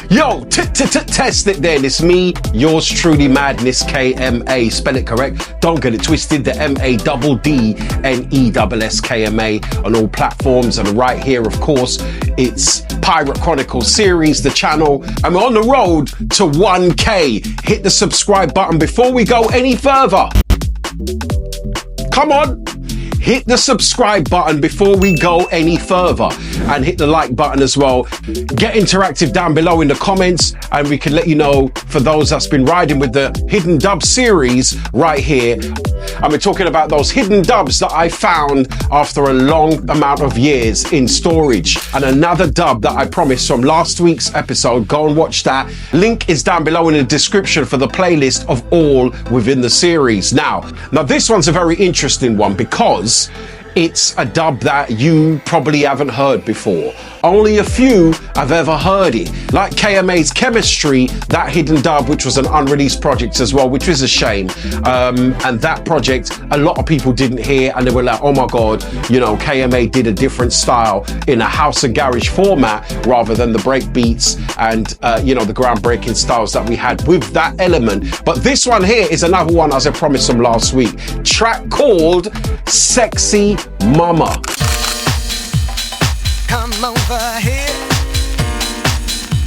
Yo, test it then. It's me, yours truly, Madness KMA. Spell it correct. Don't get it twisted. The MADDNESS KMA on all platforms. And right here, of course, it's Pirate Chronicles series, the channel. And we're on the road to 1K. Hit the subscribe button before we go any further. Come on. Hit the subscribe button before we go any further, and hit the like button as well. Get interactive down below in the comments, and we can let you know for those that's been riding with the Hidden Dubs series right here. And we're talking about those hidden dubs that I found after a long amount of years in storage. And another dub that I promised from last week's episode, go and watch that. Link is down below in the description for the playlist of all within the series. Now this one's a very interesting one because it's a dub that you probably haven't heard before. Only a few have ever heard it. Like KMA's Chemistry, that hidden dub, which was an unreleased project as well, which is a shame. And that project, a lot of people didn't hear, and they were like, oh my God, you know, KMA did a different style in a house and garage format rather than the break beats and, you know, the groundbreaking styles that we had with that element. But this one here is another one, as I promised from last week. Track called Sexy Mama. Come over here,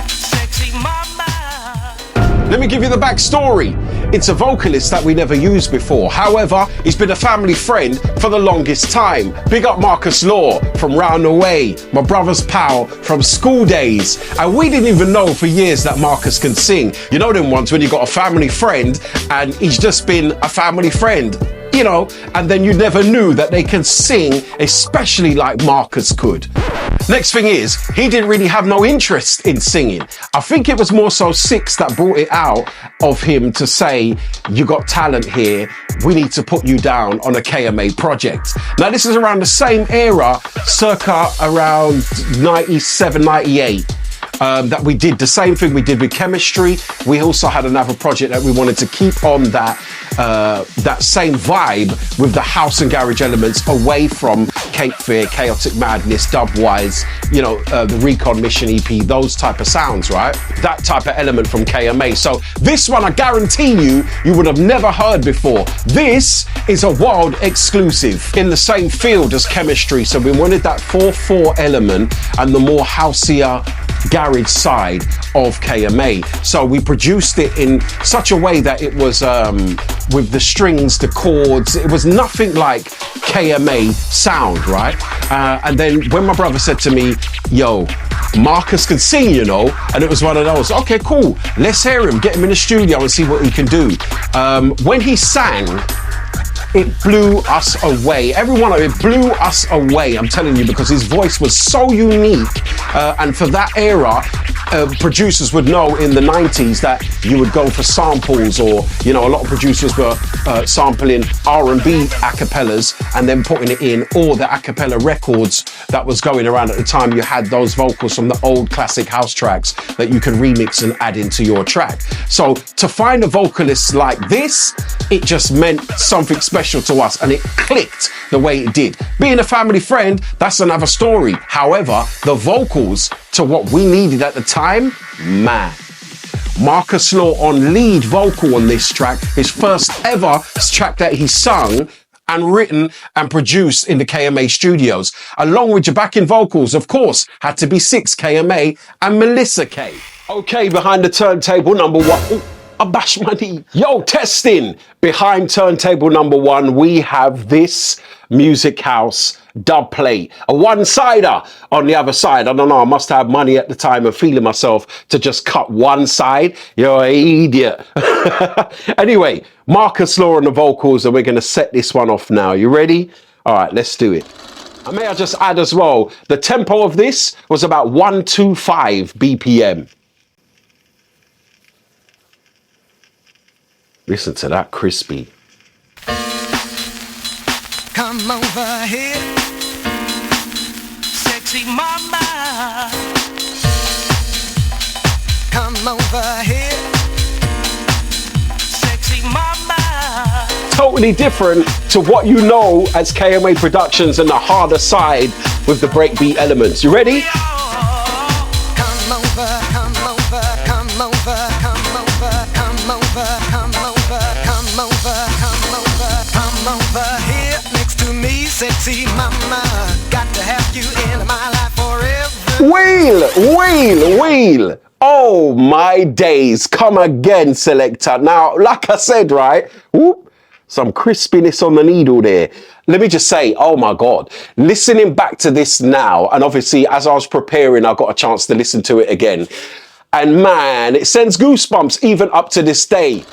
sexy mama. Let me give you the backstory. It's a vocalist that we never used before. However, he's been a family friend for the longest time. Big up Marcus Law from Round the Way, my brother's pal from school days. And we didn't even know for years that Marcus can sing. You know them ones when you got a family friend and he's just been a family friend, you know, and then you never knew that they can sing, especially like Marcus could. Next thing is, he didn't really have no interest in singing. I think it was more so Six that brought it out of him to say, you got talent here, we need to put you down on a KMA project. Now this is around the same era, circa around 97, 98. That we did the same thing we did with Chemistry. We also had another project that we wanted to keep on that same vibe with the house and garage elements, away from Cape Fear, Chaotic Madness, Dubwise, you know, the Recon Mission EP, those type of sounds, right? That type of element from KMA. So this one, I guarantee you would have never heard before. This is a world exclusive in the same field as Chemistry. So we wanted that 4/4 element and the more houseier garage side of KMA. So we produced it in such a way that it was with the strings, the chords, it was nothing like KMA sound, right? And then when my brother said to me, yo, Marcus can sing, you know, and it was one of those, okay, cool, let's hear him, get him in the studio and see what he can do. When he sang, it blew us away. Every one of it blew us away, I'm telling you, because his voice was so unique. And for that era, producers would know in the 90s that you would go for samples, or, you know, a lot of producers were sampling R&B acapellas and then putting it in, or the acapella records that was going around at the time. You had those vocals from the old classic house tracks that you could remix and add into your track. So to find a vocalist like this, it just meant something special to us, and it clicked the way it did. Being a family friend, that's another story. However, the vocals to what we needed at the time, man. Marcus Law on lead vocal on this track, his first ever track that he sung and written and produced in the KMA studios. Along with your backing vocals, of course, had to be Six, KMA, and Melissa K. Okay, behind the turntable number one. Ooh, I bashed my knee. Yo, testing. Behind turntable number one, we have this Music House dub plate, a one-sider on the other side. I don't know, I must have money at the time and feeling myself to just cut one side. You're an idiot. Anyway, Marcus Law on the vocals, and we're going to set this one off now. You ready? All right, let's do it. And may I just add as well, the tempo of this was about 125 BPM. Listen to that crispy. Come over here, sexy mama. Come over here, sexy mama. Totally different to what you know as KMA Productions and the harder side with the breakbeat elements. You ready? Come over, come over. over here next to me, sexy mama. Got to have you in my life forever. Wheel. Oh my days. Come again, selector. Now, like I said, right? Whoop, some crispiness on the needle there. Let me just say, oh my God, listening back to this now, and obviously as I was preparing, I got a chance to listen to it again. And man, it sends goosebumps even up to this day.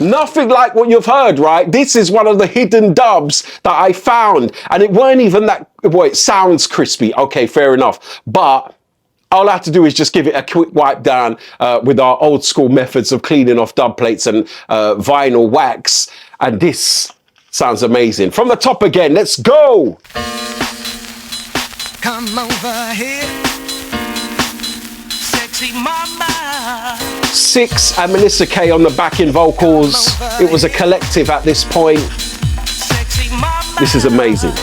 Nothing like what you've heard, right? This is one of the hidden dubs that I found. And it weren't even that, well, it sounds crispy. Okay, fair enough. But all I have to do is just give it a quick wipe down with our old school methods of cleaning off dub plates and vinyl wax. And this sounds amazing. From the top again, let's go. Come over here, sexy mama. Six and Melissa K on the backing vocals. It was a collective at this point. Sexy mama. This is amazing. Ooh,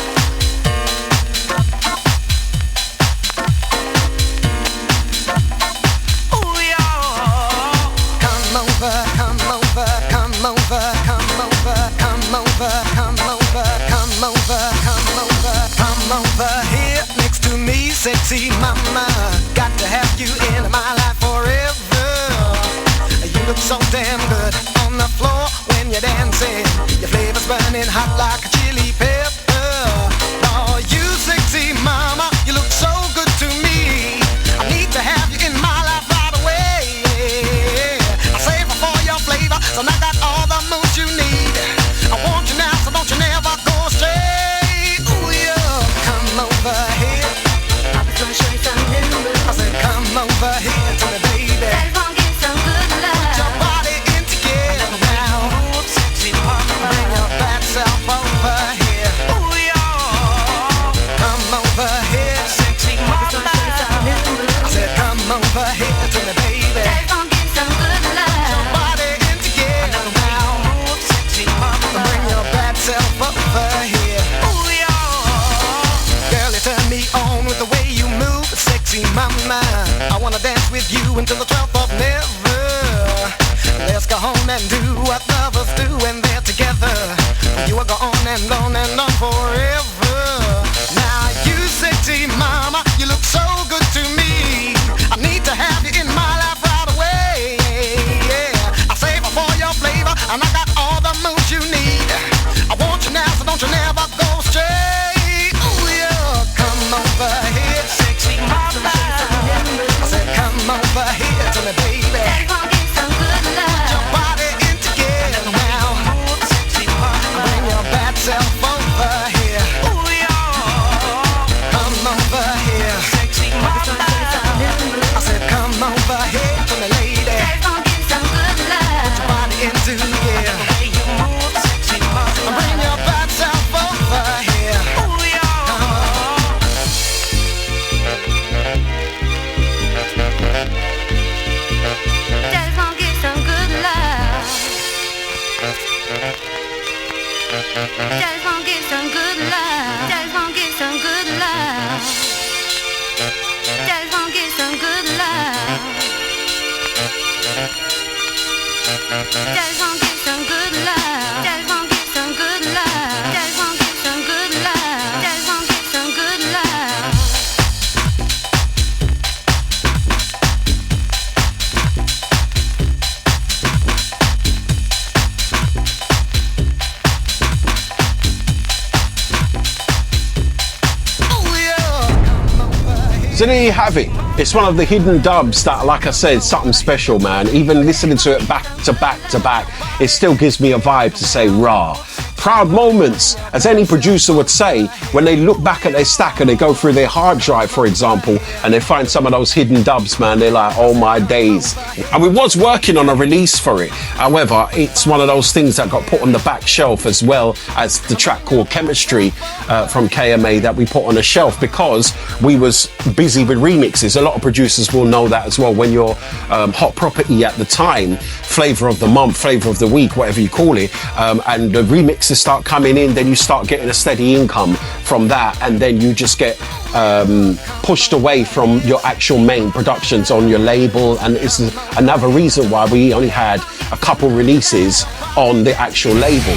yeah. Come over, come over, come over, come over, come over, come over, come over, come over, come over here next to me, sexy mama. Got to have you in my life forever. You look so damn good on the floor when you're dancing. Your flavor's burning hot like a chili pepper. Oh, you sexy mama, you look so good to me. I need to have you in my life right away. I save for your flavor, so I got all the moves you need. I want you now, so don't you never go astray. Ooh, yeah, come over here. I was gonna show you something new. I said, come over here to me, baby. Mama, I wanna dance with you until the 12th of never. Let's go home and do what lovers do when they're together. You are gone and on and on forever. Now you sexy mama, you look so good to me. I need to have you in my life right away. Yeah, I save for your flavor and I got all the moves you need. I want you now, so don't you never go astray. Ooh yeah, come over here, sexy mama. Come over here to me, baby. Daddy gon' get some good love. Put your body in together now. Bring your bad self over here. Ooh, yeah. Come over here, sexy mama. I said, come over here to me, lady. Daddy gon' get some good love. Put your body into gear. Bring your bad self over here. Ooh, yeah. Daddy's gonna get some good love. Daddy's gonna get some good love. Daddy's gonna get some good love. Daddy's gonna get some good love. Daddy's gonna get some good love. Daddy's gonna get some good love. Daddy's gonna get some good love. Daddy's gonna get some good love. So there you have it. It's one of the hidden dubs that, like I said, something special, man. Even listening to it back to back to back, it still gives me a vibe to say rah. Proud moments, as any producer would say, when they look back at their stack and they go through their hard drive, for example, and they find some of those hidden dubs, man, they're like, oh my days. And we was working on a release for it. However, it's one of those things that got put on the back shelf, as well as the track called Chemistry from KMA that we put on a shelf because we was busy with remixes. A lot of producers will know that as well. When you're hot property at the time, flavor of the month, flavor of the week, whatever you call it, and the remixes start coming in, then you start getting a steady income from that, and then you just get pushed away from your actual main productions on your label. And it's another reason why we only had a couple releases on the actual label.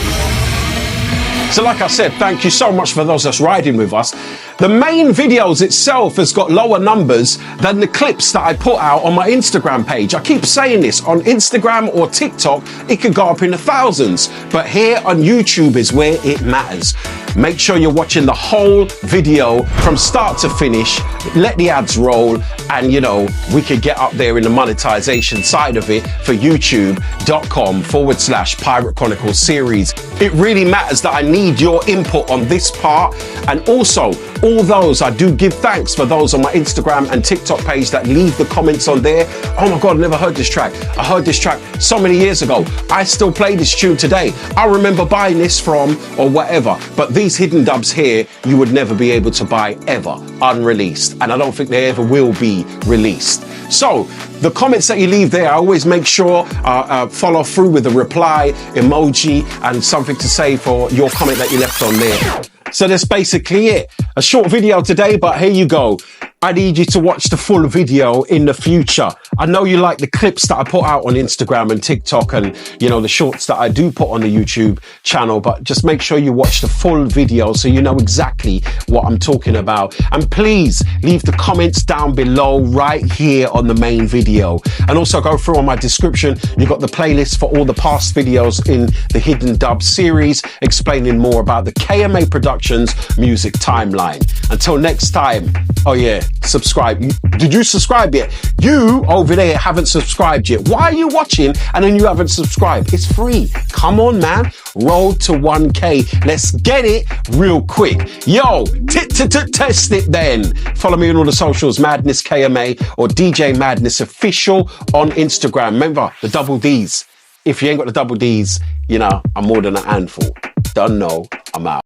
So like I said, thank you so much for those that's riding with us. The main videos itself has got lower numbers than the clips that I put out on my Instagram page. I keep saying this, on Instagram or TikTok, it could go up in the thousands, but here on YouTube is where it matters. Make sure you're watching the whole video from start to finish, let the ads roll, and you know, we could get up there in the monetization side of it for youtube.com/Pirate Chronicles series. It really matters that I need your input on this part, and also all those, I do give thanks for those on my Instagram and TikTok page that leave the comments on there. Oh my God, I never heard this track. I heard this track so many years ago. I still play this tune today. I remember buying this from or whatever, but these hidden dubs here, you would never be able to buy ever, unreleased. And I don't think they ever will be released. So the comments that you leave there, I always make sure follow through with a reply emoji and something to say for your comment that you left on there. So that's basically it. A short video today, but here you go. I need you to watch the full video in the future. I know you like the clips that I put out on Instagram and TikTok and, you know, the shorts that I do put on the YouTube channel, but just make sure you watch the full video so you know exactly what I'm talking about. And please leave the comments down below right here on the main video. And also go through on my description. You've got the playlist for all the past videos in the Hidden Dubs series, explaining more about the KMA Productions music timeline. Until next time, oh yeah, subscribe. Did you subscribe yet? You over there haven't subscribed yet. Why are you watching and then you haven't subscribed? It's free. Come on, man. Road to 1K. Let's get it real quick. Yo, test it then. Follow me on all the socials, Madness KMA or DJ Madness Official on Instagram. Remember the double D's. If you ain't got the double D's, you know, I'm more than a handful. Don't know. I'm out.